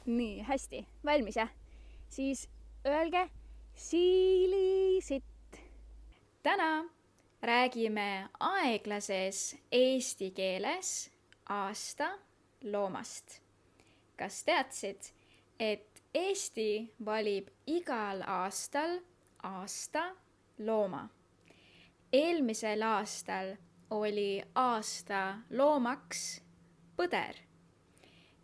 Nii, hästi. Valmis, jah? Siis öelge siilisitt. Täna räägime aeglases eesti keeles aasta loomast. Kas teadsid, et Eesti valib igal aastal aasta looma? Eelmisel aastal oli aasta loomaks põder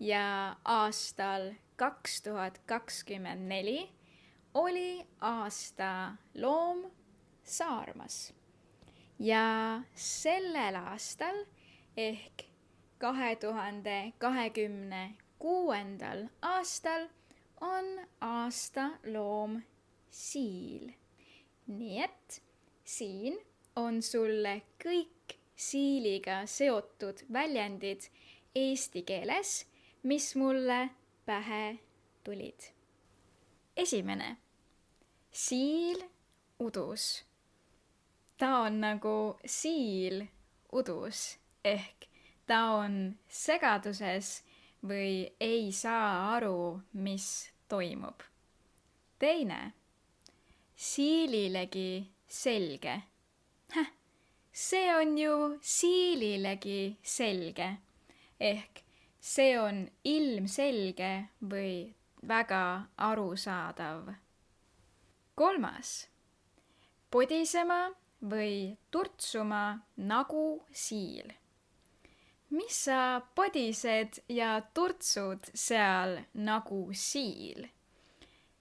ja aastal 2024 oli aasta loom saarmas. Ja sellel aastal ehk 2026. aastal on aasta loom siil. Nii et siin on sulle kõik siiliga seotud väljendid eesti keeles, mis mulle pähe tulid. Esimene. Siil udus. Ta on nagu siil udus ehk ta on segaduses või ei saa aru, mis toimub. Teine. Siililegi selge. See on ju siililegi selge ehk see on ilmselge või väga arusaadav. Kolmas. Podisema või turtsuma nagu siil. Mis sa podised ja turtsud seal nagu siil?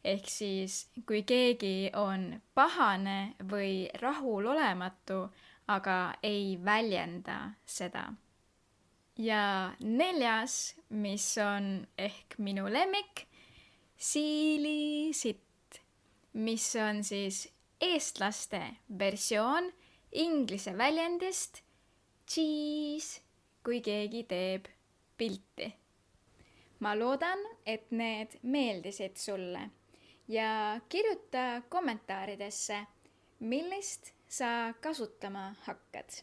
Ehk siis, kui keegi on pahane või rahulolematu, aga ei väljenda seda. Ja neljas, mis on ehk minu lemmik, siilisitt, mis on siis eestlaste versioon inglise väljendist cheese, kui keegi teeb pilti. Ma loodan, et need meeldisid sulle ja kirjuta kommentaaridesse, millist sa kasutama hakkad.